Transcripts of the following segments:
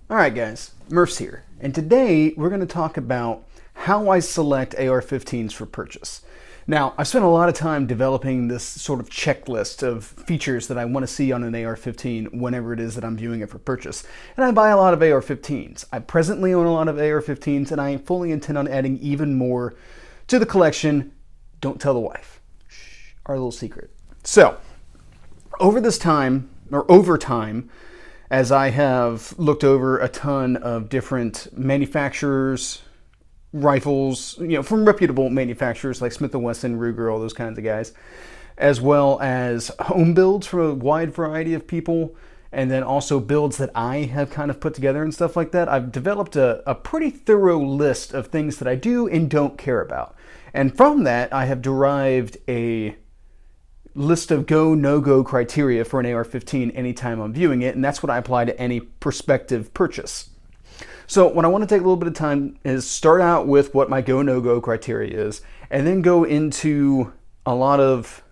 Alright guys, Murph's here, and today we're going to talk about how I select AR-15s for purchase. Now, I've spent a lot of time developing this sort of checklist of features that I want to see on an AR-15 whenever it is that I'm viewing it for purchase. And I buy a lot of AR-15s. I presently own a lot of AR-15s, and I fully intend on adding even more to the collection. Don't tell the wife. Shh, our little secret. So, over time, as I have looked over a ton of different manufacturers, rifles, from reputable manufacturers like Smith & Wesson, Ruger, all those kinds of guys, as well as home builds from a wide variety of people, and then also builds that I have kind of put together and stuff like that, I've developed a pretty thorough list of things that I do and don't care about. And from that, I have derived a list of go, no-go criteria for an AR-15 anytime I'm viewing it, and that's what I apply to any prospective purchase. So what I want to take a little bit of time is start out with what my go, no-go criteria is, and then go into a lot of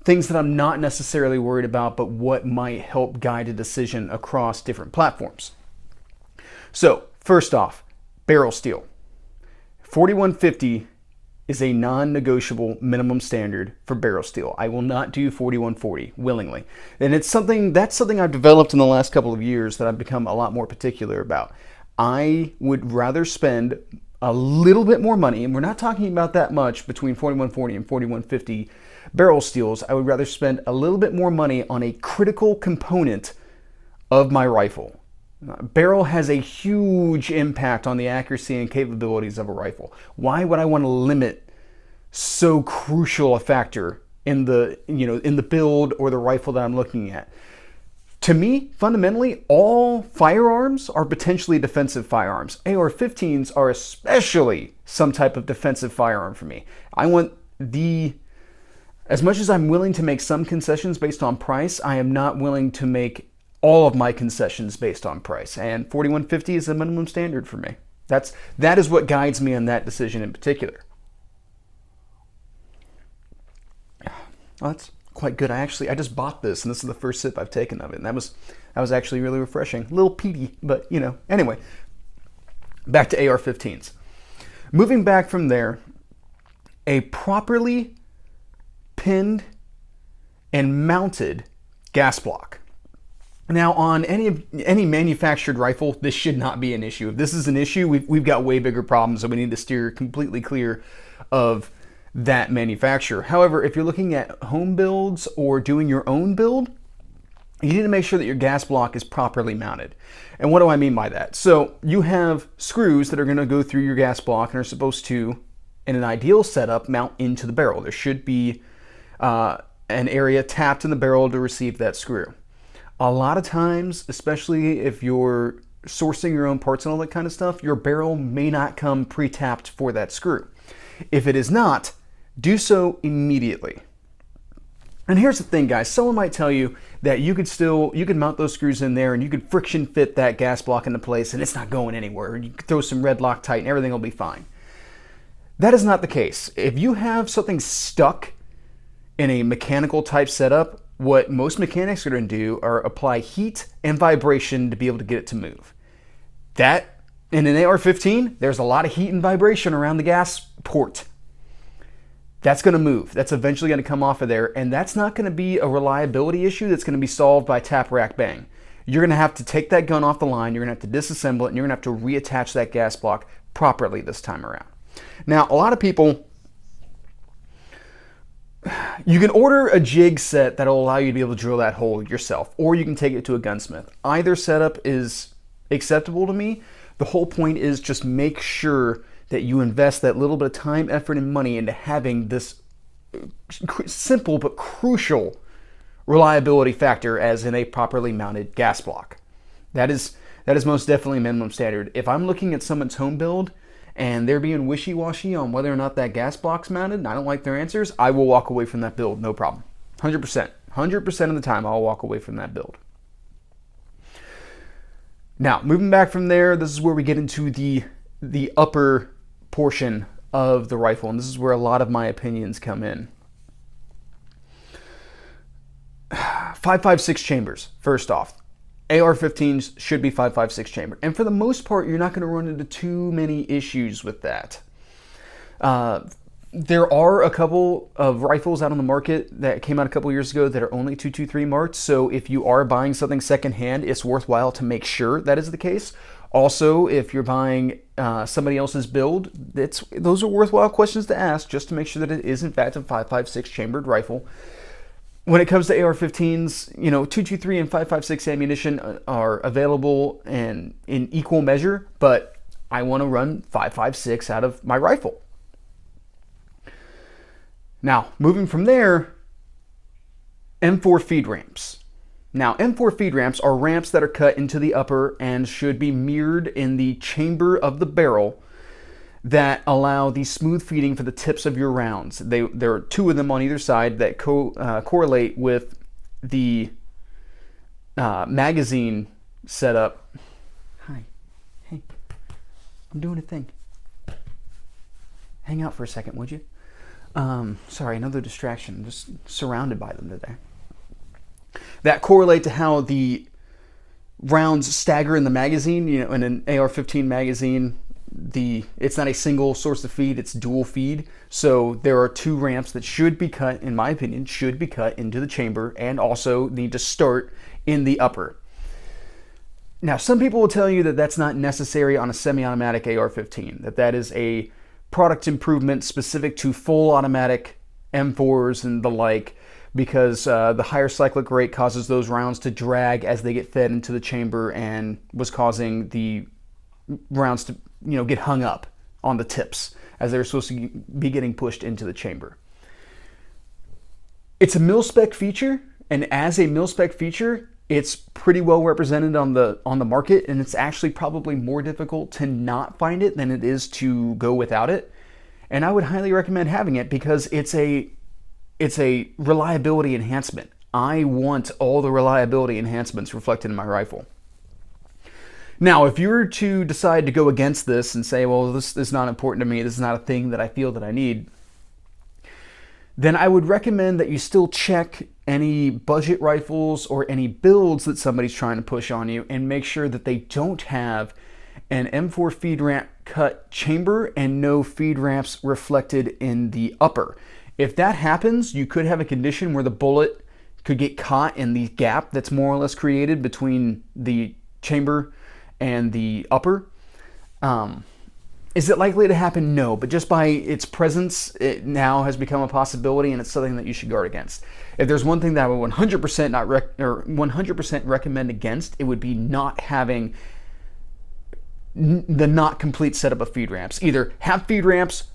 things that I'm not necessarily worried about, but what might help guide a decision across different platforms. So first off, barrel steel. 4150 is a non-negotiable minimum standard for barrel steel. I will not do 4140 willingly. And that's something I've developed in the last couple of years that I've become a lot more particular about. I would rather spend a little bit more money, and we're not talking about that much between 4140 and 4150 barrel steels. I would rather spend a little bit more money on a critical component of my rifle. Barrel has a huge impact on the accuracy and capabilities of a rifle. Why would I want to limit so crucial a factor in the build or the rifle that I'm looking at? To me, fundamentally, all firearms are potentially defensive firearms. AR-15s are especially some type of defensive firearm for me. As much as I'm willing to make some concessions based on price, I am not willing to make all of my concessions based on price, and 4150 is a minimum standard for me. That is what guides me on that decision in particular. Well, that's quite good. I just bought this, and this is the first sip I've taken of it, and that was actually really refreshing. A little peaty, but Anyway, back to AR-15s. Moving back from there, a properly pinned and mounted gas block. Now, on any manufactured rifle, this should not be an issue. If this is an issue, we've got way bigger problems, so we need to steer completely clear of that manufacturer. However, if you're looking at home builds or doing your own build, you need to make sure that your gas block is properly mounted. And what do I mean by that? So you have screws that are going to go through your gas block and are supposed to, in an ideal setup, mount into the barrel. There should be an area tapped in the barrel to receive that screw. A lot of times, especially if you're sourcing your own parts and all that kind of stuff, your barrel may not come pre-tapped for that screw. If it is not, do so immediately. And here's the thing, guys. Someone might tell you that you could mount those screws in there and you could friction fit that gas block into place and it's not going anywhere. You could throw some red Loctite and everything will be fine. That is not the case. If you have something stuck in a mechanical type setup, what most mechanics are going to do are apply heat and vibration to be able to get it to move. That, in an AR-15, there's a lot of heat and vibration around the gas port. That's going to move. That's eventually going to come off of there, and that's not going to be a reliability issue that's going to be solved by tap, rack, bang. You're going to have to take that gun off the line, you're going to have to disassemble it, and you're going to have to reattach that gas block properly this time around. Now, a lot of people, you can order a jig set that will allow you to be able to drill that hole yourself, or you can take it to a gunsmith. Either setup is acceptable to me. The whole point is just make sure that you invest that little bit of time, effort, and money into having this simple but crucial reliability factor as in a properly mounted gas block. That is most definitely a minimum standard. If I'm looking at someone's home build and they're being wishy-washy on whether or not that gas block's mounted and I don't like their answers, I will walk away from that build, no problem. 100%. 100% of the time, I'll walk away from that build. Now, moving back from there, this is where we get into the upper portion of the rifle, and this is where a lot of my opinions come in. 5.56 chambers, first off. AR-15s should be 5.56 chambered. And for the most part, you're not going to run into too many issues with that. There are a couple of rifles out on the market that came out a couple years ago that are only 223 marked. So if you are buying something secondhand, it's worthwhile to make sure that is the case. Also, if you're buying somebody else's build, those are worthwhile questions to ask just to make sure that it is in fact a 5.56 chambered rifle. When it comes to AR-15s, 223 and 5.56 ammunition are available in equal measure, but I want to run 5.56 out of my rifle. Now, moving from there, M4 feed ramps. Now, M4 feed ramps are ramps that are cut into the upper and should be mirrored in the chamber of the barrel that allow the smooth feeding for the tips of your rounds. There are two of them on either side that correlate with the magazine setup. Hi. Hey. I'm doing a thing. Hang out for a second, would you? Sorry, another distraction. I'm just surrounded by them today. That correlate to how the rounds stagger in the magazine. In an AR-15 magazine, it's not a single source of feed, it's dual feed. So there are two ramps that should be cut, in my opinion, should be cut into the chamber and also need to start in the upper. Now, some people will tell you that that's not necessary on a semi-automatic AR-15, that is a product improvement specific to full automatic M4s and the like, because the higher cyclic rate causes those rounds to drag as they get fed into the chamber and was causing the rounds to get hung up on the tips as they're supposed to be getting pushed into the chamber. It's a Mil-Spec feature, and as a Mil-Spec feature, it's pretty well represented on the market, and it's actually probably more difficult to not find it than it is to go without it. And I would highly recommend having it because it's a reliability enhancement. I want all the reliability enhancements reflected in my rifle. Now, if you were to decide to go against this and say, well, this is not important to me, this is not a thing that I feel that I need, then I would recommend that you still check any budget rifles or any builds that somebody's trying to push on you and make sure that they don't have an M4 feed ramp cut chamber and no feed ramps reflected in the upper. If that happens, you could have a condition where the bullet could get caught in the gap that's more or less created between the chamber and the upper. Is it likely to happen? No, but just by its presence, it now has become a possibility, and it's something that you should guard against. If there's one thing that I would 100% recommend against, it would be not having the not complete setup of feed ramps. Either have feed ramps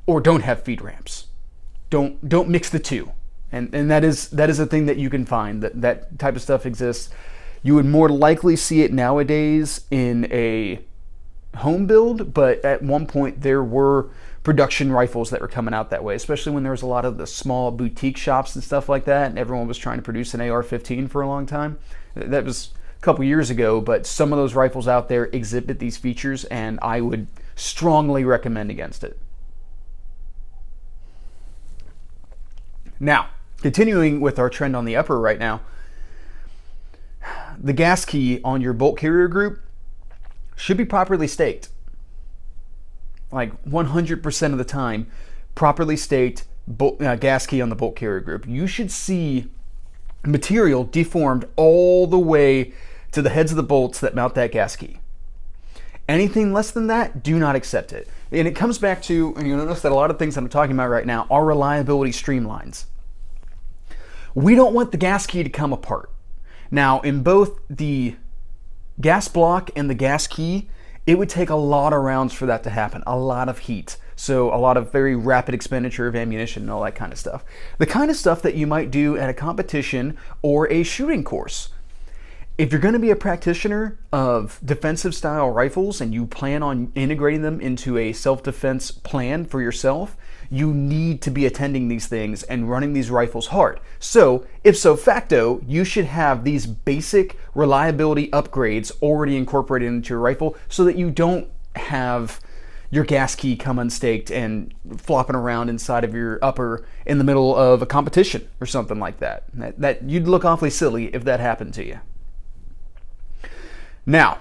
or don't have feed ramps. Don't mix the two. And that is a thing that you can find. That type of stuff exists. You would more likely see it nowadays in a home build, but at one point there were production rifles that were coming out that way, especially when there was a lot of the small boutique shops and stuff like that, and everyone was trying to produce an AR-15 for a long time. That was a couple years ago, but some of those rifles out there exhibit these features, and I would strongly recommend against it. Now, continuing with our trend on the upper right now, the gas key on your bolt carrier group should be properly staked. Like 100% of the time, properly staked gas key on the bolt carrier group. You should see material deformed all the way to the heads of the bolts that mount that gas key. Anything less than that, do not accept it. And it comes back to, and you'll notice that a lot of things I'm talking about right now are reliability streamlines. We don't want the gas key to come apart. Now, in both the gas block and the gas key, it would take a lot of rounds for that to happen, a lot of heat. So a lot of very rapid expenditure of ammunition and all that kind of stuff. The kind of stuff that you might do at a competition or a shooting course. If you're going to be a practitioner of defensive style rifles and you plan on integrating them into a self-defense plan for yourself, you need to be attending these things and running these rifles hard. So, ipso facto, you should have these basic reliability upgrades already incorporated into your rifle so that you don't have your gas key come unstaked and flopping around inside of your upper in the middle of a competition or something like that. That you'd look awfully silly if that happened to you. Now,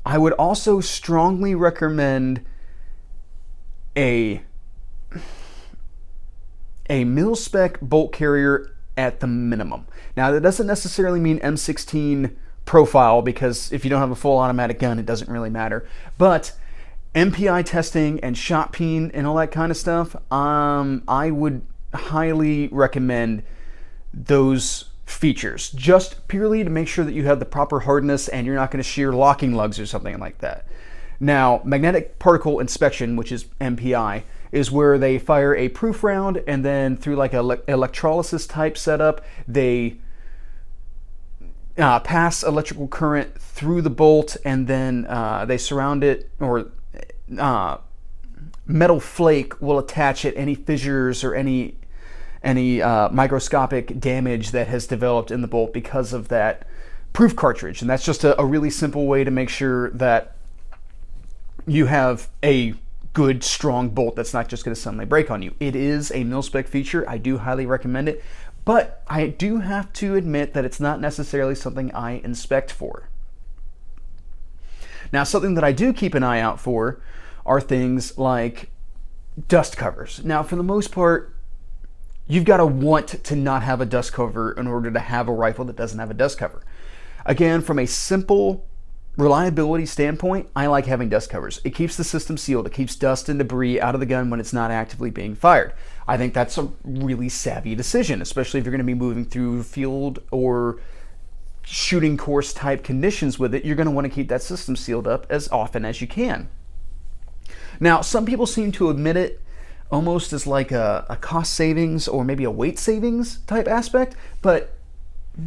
I would also strongly recommend a Mil-Spec bolt carrier at the minimum. Now, that doesn't necessarily mean M16 profile, because if you don't have a full automatic gun, it doesn't really matter. But MPI testing and shot peen and all that kind of stuff, I would highly recommend those features, just purely to make sure that you have the proper hardness and you're not going to shear locking lugs or something like that. Now, magnetic particle inspection, which is MPI, is where they fire a proof round, and then through like an electrolysis type setup, they pass electrical current through the bolt, and then they surround it, or metal flake will attach at any fissures or any microscopic damage that has developed in the bolt because of that proof cartridge. And that's just a really simple way to make sure that you have a good, strong bolt that's not just going to suddenly break on you. It is a Mil-Spec feature. I do highly recommend it, but I do have to admit that it's not necessarily something I inspect for. Now, something that I do keep an eye out for are things like dust covers. Now, for the most part, you've got to want to not have a dust cover in order to have a rifle that doesn't have a dust cover. Again, from a simple reliability standpoint, I like having dust covers. It keeps the system sealed. It keeps dust and debris out of the gun when it's not actively being fired. I think that's a really savvy decision, especially if you're going to be moving through field or shooting course type conditions with it. You're going to want to keep that system sealed up as often as you can. Now, some people seem to admit it almost as like a cost savings or maybe a weight savings type aspect, but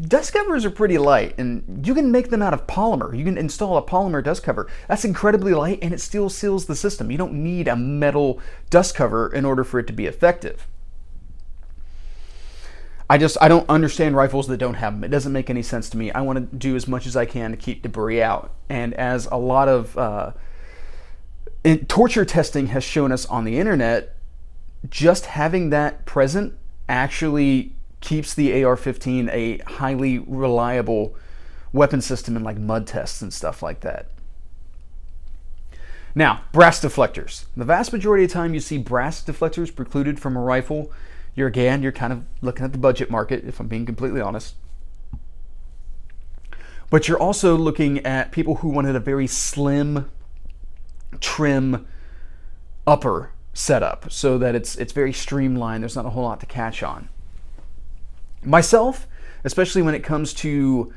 dust covers are pretty light, and you can make them out of polymer. You can install a polymer dust cover. That's incredibly light, and it still seals the system. You don't need a metal dust cover in order for it to be effective. I don't understand rifles that don't have them. It doesn't make any sense to me. I want to do as much as I can to keep debris out. And as a lot of torture testing has shown us on the internet, just having that present actually keeps the AR-15 a highly reliable weapon system in like mud tests and stuff like that. Now, brass deflectors. The vast majority of the time you see brass deflectors precluded from a rifle, you're kind of looking at the budget market, if I'm being completely honest. But you're also looking at people who wanted a very slim, trim upper setup so that it's very streamlined. There's not a whole lot to catch on. Myself, especially when it comes to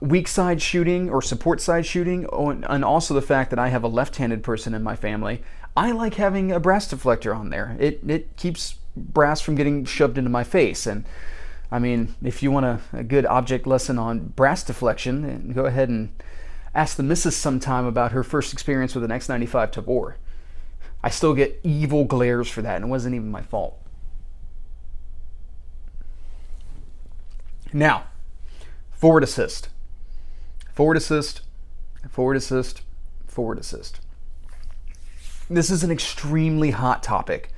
weak side shooting or support side shooting, and also the fact that I have a left-handed person in my family, I like having a brass deflector on there. It keeps brass from getting shoved into my face. And I mean, if you want a good object lesson on brass deflection, go ahead and ask the missus sometime about her first experience with an X95 Tabor. I still get evil glares for that, and it wasn't even my fault. Now, forward assist. Forward assist, forward assist, forward assist. This is an extremely hot topic.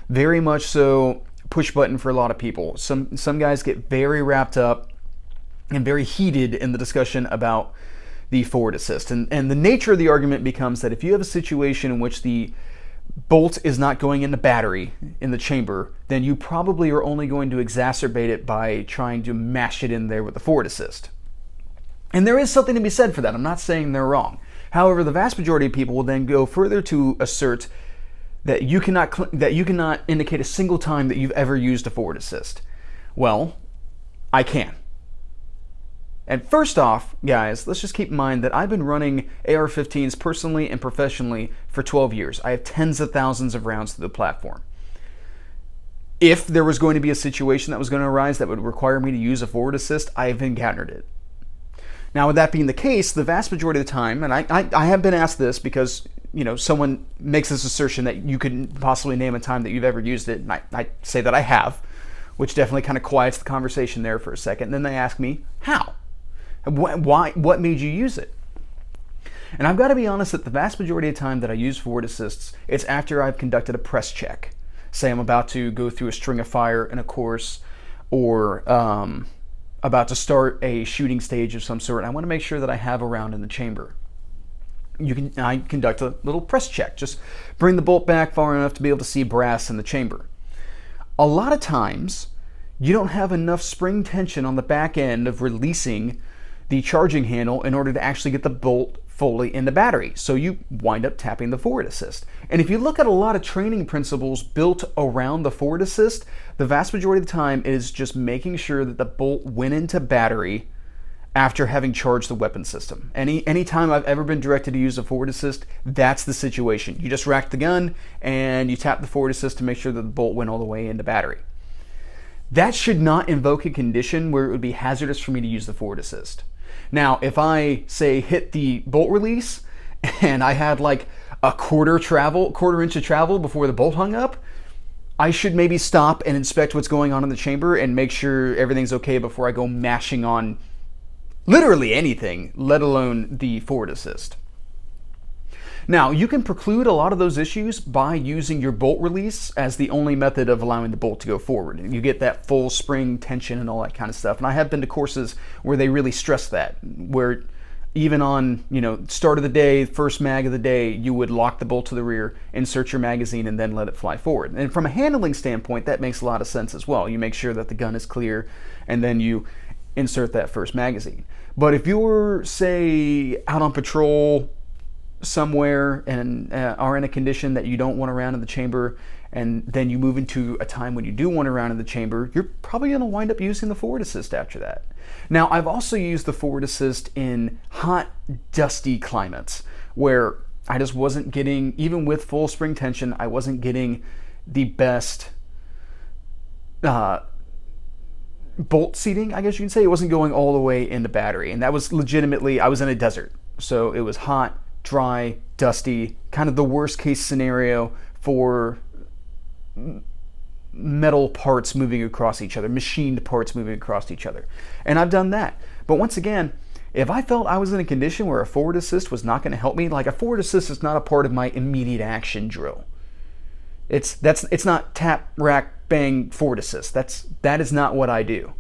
Very much so push button for a lot of people. Some guys get very wrapped up and very heated in the discussion about the forward assist. And the nature of the argument becomes that if you have a situation in which the bolt is not going in the battery in the chamber, then you probably are only going to exacerbate it by trying to mash it in there with the forward assist. And there is something to be said for that. I'm not saying they're wrong. However, the vast majority of people will then go further to assert that you cannot indicate a single time that you've ever used a forward assist. Well, I can. And first off, guys, let's just keep in mind that I've been running AR-15s personally and professionally for 12 years. I have tens of thousands of rounds through the platform. If there was going to be a situation that was going to arise that would require me to use a forward assist, I've encountered it. Now, with that being the case, the vast majority of the time, and I have been asked this because, you know, someone makes this assertion that you could possibly name a time that you've ever used it, and I say that I have, which definitely kind of quiets the conversation there for a second. And then they ask me, how? What made you use it? And I've got to be honest that the vast majority of the time that I use forward assists, it's after I've conducted a press check. Say I'm about to go through a string of fire in a course, or about to start a shooting stage of some sort, I want to make sure that I have a round in the chamber. I conduct a little press check. Just bring the bolt back far enough to be able to see brass in the chamber. A lot of times, you don't have enough spring tension on the back end of releasing the charging handle in order to actually get the bolt fully in the battery. So you wind up tapping the forward assist. And if you look at a lot of training principles built around the forward assist, the vast majority of the time it is just making sure that the bolt went into battery after having charged the weapon system. Any time I've ever been directed to use a forward assist, that's the situation. You just rack the gun and you tap the forward assist to make sure that the bolt went all the way into battery. That should not invoke a condition where it would be hazardous for me to use the forward assist. Now, if I, say, hit the bolt release and I had like a quarter inch of travel before the bolt hung up, I should maybe stop and inspect what's going on in the chamber and make sure everything's okay before I go mashing on literally anything, let alone the forward assist. Now, you can preclude a lot of those issues by using your bolt release as the only method of allowing the bolt to go forward. You get that full spring tension and all that kind of stuff. And I have been to courses where they really stress that, where even on, start of the day, first mag of the day, you would lock the bolt to the rear, insert your magazine, and then let it fly forward. And from a handling standpoint, that makes a lot of sense as well. You make sure that the gun is clear, and then you insert that first magazine. But if you're, say, out on patrol somewhere and are in a condition that you don't want a round in the chamber, and then you move into a time when you do want a round in the chamber, you're probably going to wind up using the forward assist after that. Now, I've also used the forward assist in hot, dusty climates where I just wasn't getting, even with full spring tension, I wasn't getting the best bolt seating, I guess you can say. It wasn't going all the way into battery, and that was legitimately, I was in a desert, so it was hot, dry, dusty, kind of the worst case scenario for metal parts moving across each other, machined parts moving across each other. And I've done that. But once again, if I felt I was in a condition where a forward assist was not going to help me, like a forward assist is not a part of my immediate action drill. It's not tap, rack, bang, forward assist. That is not what I do.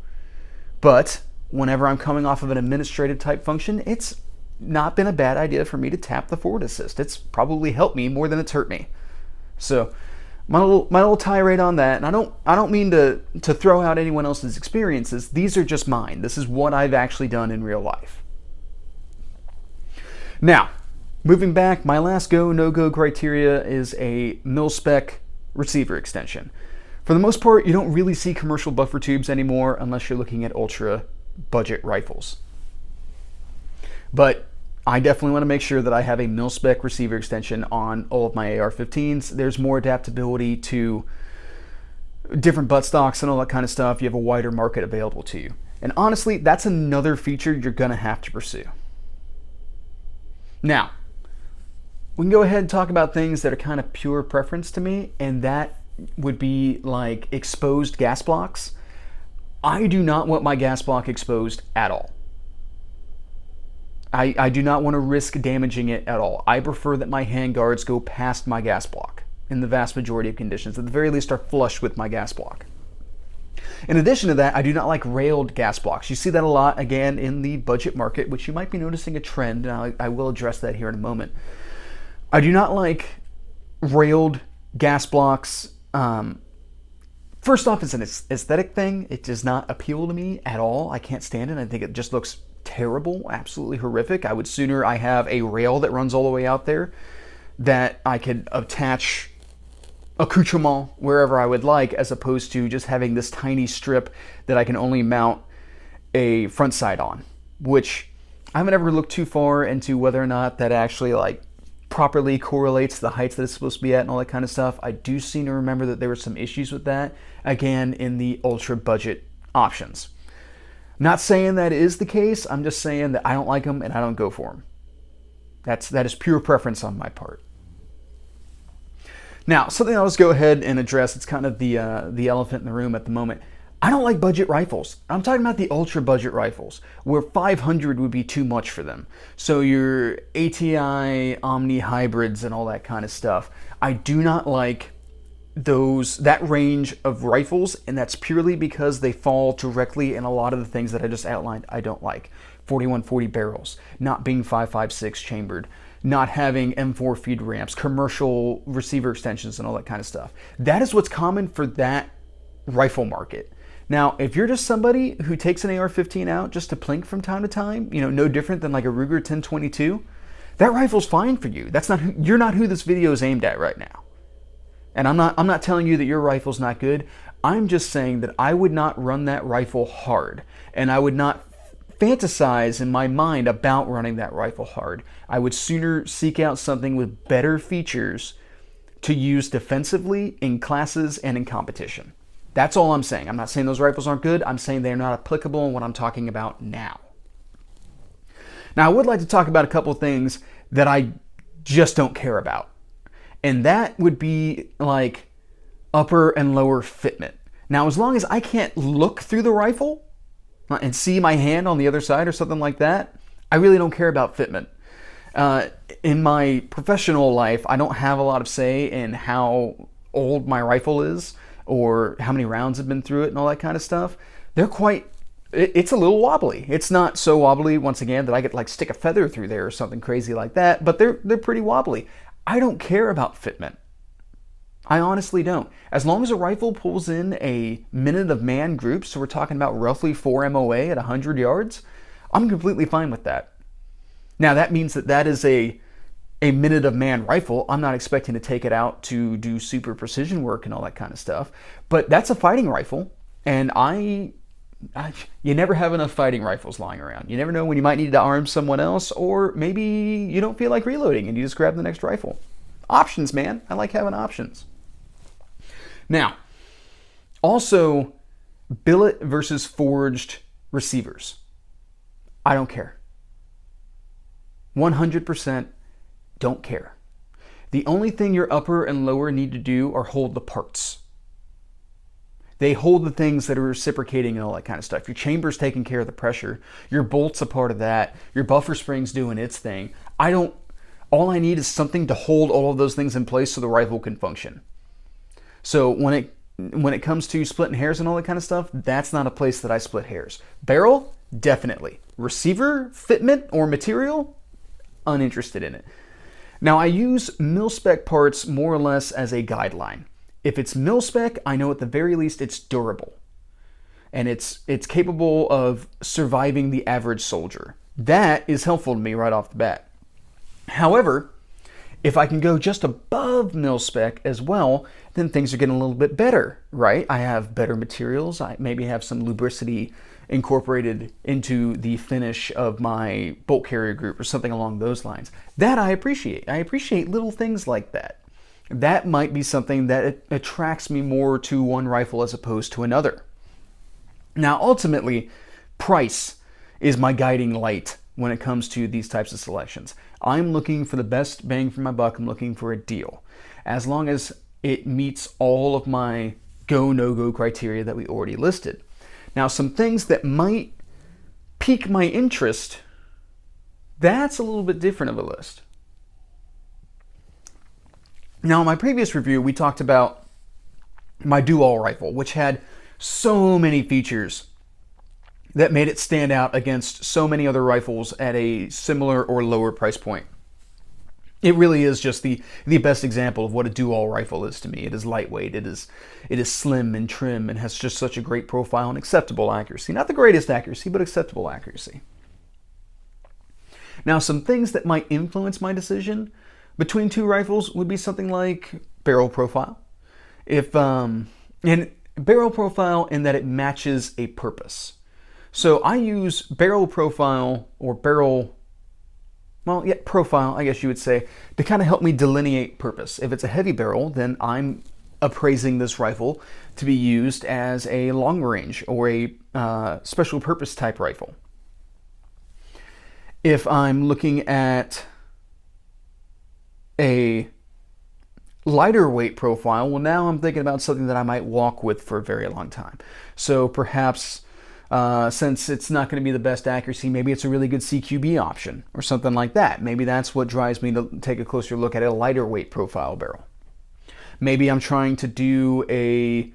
But whenever I'm coming off of an administrative type function, it's not been a bad idea for me to tap the forward assist. It's probably helped me more than it's hurt me. So my little tirade on that, and I don't mean to throw out anyone else's experiences. These are just mine. This is what I've actually done in real life. Now, moving back, my last go, no-go criteria is a Mil-Spec receiver extension. For the most part, you don't really see commercial buffer tubes anymore unless you're looking at ultra budget rifles. But I definitely want to make sure that I have a Mil-Spec receiver extension on all of my AR-15s. There's more adaptability to different buttstocks and all that kind of stuff. You have a wider market available to you. And honestly, that's another feature you're going to have to pursue. Now, we can go ahead and talk about things that are kind of pure preference to me, and that would be like exposed gas blocks. I do not want my gas block exposed at all. I do not want to risk damaging it at all. I prefer that my handguards go past my gas block in the vast majority of conditions. At the very least, are flush with my gas block. In addition to that, I do not like railed gas blocks. You see that a lot, again, in the budget market, which you might be noticing a trend, and I will address that here in a moment. I do not like railed gas blocks. First off, it's an aesthetic thing. It does not appeal to me at all. I can't stand it. I think it just looks terrible, absolutely horrific. I would sooner I have a rail that runs all the way out there that I could attach accoutrement wherever I would like, as opposed to just having this tiny strip that I can only mount a front sight on, which I haven't ever looked too far into whether or not that actually like properly correlates to the heights that it's supposed to be at and all that kind of stuff. I do seem to remember that there were some issues with that, again, in the ultra budget options. Not saying that is the case. I'm just saying that I don't like them and I don't go for them. That is pure preference on my part. Now, something I'll just go ahead and address. It's kind of the elephant in the room at the moment. I don't like budget rifles. I'm talking about the ultra budget rifles, where 500 would be too much for them. So your ATI, Omni hybrids, and all that kind of stuff. I do not like that range of rifles, and that's purely because they fall directly in a lot of the things that I just outlined I don't like. 4140 barrels, not being 5.56 chambered, not having M4 feed ramps, commercial receiver extensions, and all that kind of stuff. That is what's common for that rifle market. Now, if you're just somebody who takes an AR-15 out just to plink from time to time, no different than like a Ruger 1022, that rifle's fine for you. You're not who this video is aimed at right now. And I'm not telling you that your rifle's not good. I'm just saying that I would not run that rifle hard, and I would not fantasize in my mind about running that rifle hard. I would sooner seek out something with better features to use defensively in classes and in competition. That's all I'm saying. I'm not saying those rifles aren't good. I'm saying they're not applicable in what I'm talking about now. Now, I would like to talk about a couple of things that I just don't care about. And that would be like upper and lower fitment. Now, as long as I can't look through the rifle and see my hand on the other side or something like that, I really don't care about fitment. In my professional life, I don't have a lot of say in how old my rifle is or how many rounds have been through it and all that kind of stuff. It's a little wobbly. It's not so wobbly, once again, that I could like stick a feather through there or something crazy like that, but they're pretty wobbly. I don't care about fitment. I honestly don't. As long as a rifle pulls in a minute of man group, so we're talking about roughly 4 MOA at 100 yards, I'm completely fine with that. Now, that means that is a minute of man rifle. I'm not expecting to take it out to do super precision work and all that kind of stuff, but that's a fighting rifle, and you never have enough fighting rifles lying around. You never know when you might need to arm someone else, or maybe you don't feel like reloading and you just grab the next rifle. Options, man. I like having options. Now, also, billet versus forged receivers. I don't care. 100% don't care. The only thing your upper and lower need to do are hold the parts. They hold the things that are reciprocating and all that kind of stuff. Your chamber's taking care of the pressure. Your bolt's a part of that. Your buffer spring's doing its thing. All I need is something to hold all of those things in place so the rifle can function. So when it comes to splitting hairs and all that kind of stuff, that's not a place that I split hairs. Barrel, definitely. Receiver, fitment, or material, uninterested in it. Now, I use Mil-Spec parts more or less as a guideline. If it's Mil-Spec, I know at the very least it's durable. And it's capable of surviving the average soldier. That is helpful to me right off the bat. However, if I can go just above Mil-Spec as well, then things are getting a little bit better, right? I have better materials. I maybe have some lubricity incorporated into the finish of my bolt carrier group or something along those lines. That I appreciate. I appreciate little things like that. That might be something that attracts me more to one rifle as opposed to another. Now, ultimately, price is my guiding light when it comes to these types of selections. I'm looking for the best bang for my buck. I'm looking for a deal. As long as it meets all of my go, no-go criteria that we already listed. Now, some things that might pique my interest, that's a little bit different of a list. Now, in my previous review, we talked about my do-all rifle, which had so many features that made it stand out against so many other rifles at a similar or lower price point. It really is just the best example of what a do-all rifle is to me. It is lightweight, it is slim and trim, and has just such a great profile and acceptable accuracy. Not the greatest accuracy, but acceptable accuracy. Now, some things that might influence my decision between two rifles would be something like barrel profile. And barrel profile in that it matches a purpose. So I use barrel profile or profile, I guess you would say, to kind of help me delineate purpose. If it's a heavy barrel, then I'm appraising this rifle to be used as a long range or a special purpose type rifle. If I'm looking at a lighter weight profile, well, now I'm thinking about something that I might walk with for a very long time. So perhaps since it's not going to be the best accuracy, maybe it's a really good CQB option or something like that. Maybe that's what drives me to take a closer look at a lighter weight profile barrel. Maybe I'm trying to do a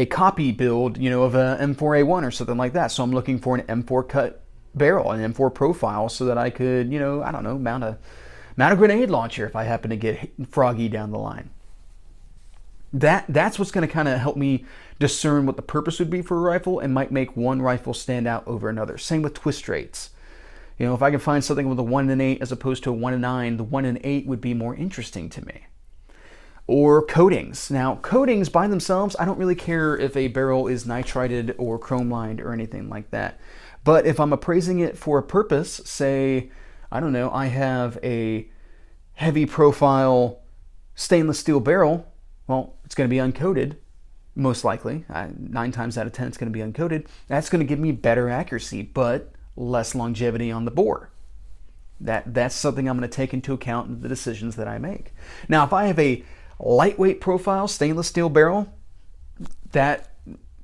copy build, you know, of a M4A1 or something like that. So I'm looking for an M4 cut barrel, an M4 profile, so that I could, you know, I don't know, mount a grenade launcher if I happen to get froggy down the line. That's what's going to kind of help me discern what the purpose would be for a rifle and might make one rifle stand out over another. Same with twist rates. You know, if I can find something with a 1 in 8 as opposed to a 1 in 9, the 1 in 8 would be more interesting to me. Or coatings. Now, coatings by themselves, I don't really care if a barrel is nitrided or chrome lined or anything like that. But if I'm appraising it for a purpose, say, I don't know, I have a heavy profile stainless steel barrel, well, it's going to be uncoated, most likely. 9 times out of 10, it's going to be uncoated. That's going to give me better accuracy, but less longevity on the bore. That's something I'm going to take into account in the decisions that I make. Now, if I have a lightweight profile stainless steel barrel, that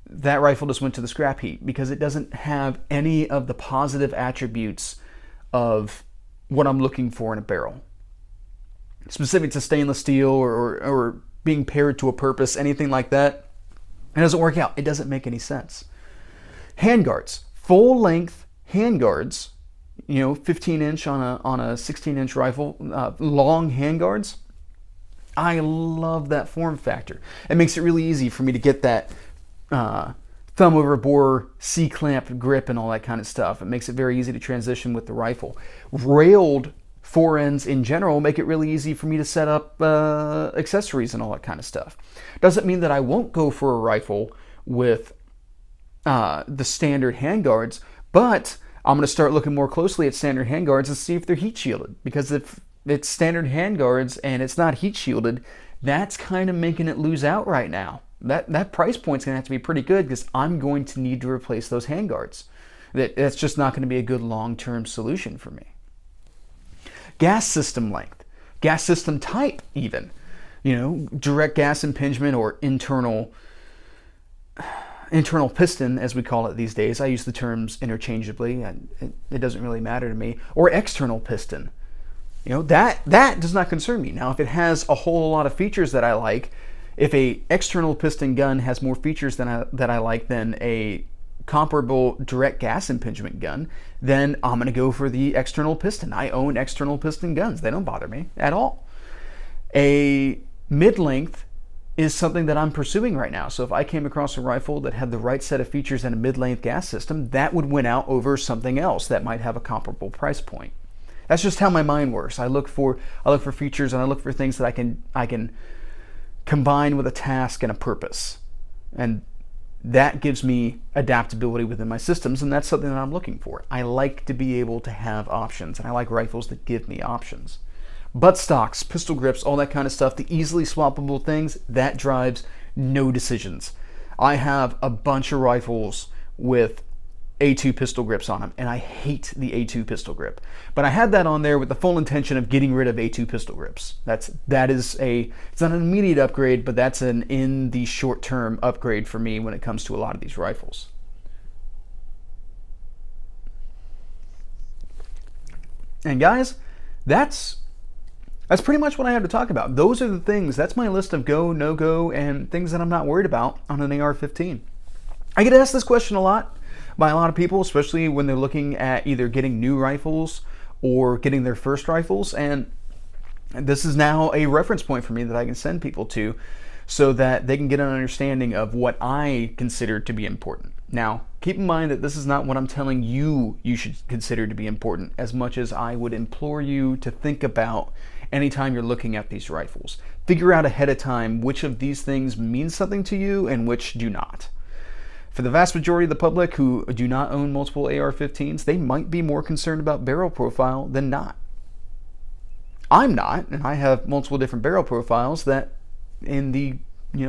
rifle just went to the scrap heap because it doesn't have any of the positive attributes of what I'm looking for in a barrel. Specific to stainless steel or being paired to a purpose, anything like that, it doesn't work out. It doesn't make any sense. Handguards, full length handguards, you know, 15-inch on a 16-inch rifle, long handguards. I love that form factor. It makes it really easy for me to get that thumb over bore C-clamp grip and all that kind of stuff. It makes it very easy to transition with the rifle. Railed forends in general make it really easy for me to set up accessories and all that kind of stuff. Doesn't mean that I won't go for a rifle with the standard handguards, but I'm going to start looking more closely at standard handguards and see if they're heat shielded. Because if it's standard handguards and it's not heat shielded, that's kind of making it lose out right now. That price point's going to have to be pretty good because I'm going to need to replace those handguards. That's just not going to be a good long-term solution for me. Gas system length, gas system type even. You know, direct gas impingement or internal piston, as we call it these days. I use the terms interchangeably. It doesn't really matter to me. Or external piston. You know, that does not concern me. Now, if it has a whole lot of features that I like, if a external piston gun has more features that I like than a comparable direct gas impingement gun, then I'm going to go for the external piston. I own external piston guns. They don't bother me at all. A mid-length is something that I'm pursuing right now. So if I came across a rifle that had the right set of features and a mid-length gas system, that would win out over something else that might have a comparable price point. That's just how my mind works. I look for features and I look for things that I can combine with a task and a purpose. And that gives me adaptability within my systems, and that's something that I'm looking for. I like to be able to have options, and I like rifles that give me options. Butt stocks, pistol grips, all that kind of stuff, the easily swappable things, that drives no decisions. I have a bunch of rifles with A2 pistol grips on them, and I hate the A2 pistol grip. But I had that on there with the full intention of getting rid of A2 pistol grips. It's not an immediate upgrade, but that's an in the short term upgrade for me when it comes to a lot of these rifles. And guys, that's pretty much what I have to talk about. Those are the things. That's my list of go, no go, and things that I'm not worried about on an AR-15. I get asked this question a lot by a lot of people, especially when they're looking at either getting new rifles or getting their first rifles. And this is now a reference point for me that I can send people to so that they can get an understanding of what I consider to be important. Now, keep in mind that this is not what I'm telling you should consider to be important, as much as I would implore you to think about anytime you're looking at these rifles. Figure out ahead of time which of these things mean something to you and which do not. For the vast majority of the public who do not own multiple AR-15s, they might be more concerned about barrel profile than not. I'm not, and I have multiple different barrel profiles that in the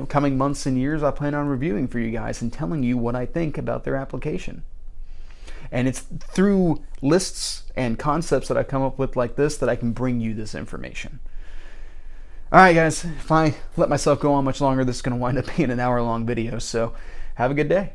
coming months and years I plan on reviewing for you guys and telling you what I think about their application. And it's through lists and concepts that I come up with like this that I can bring you this information. All right, guys, if I let myself go on much longer, this is going to wind up being an hour-long video, so have a good day.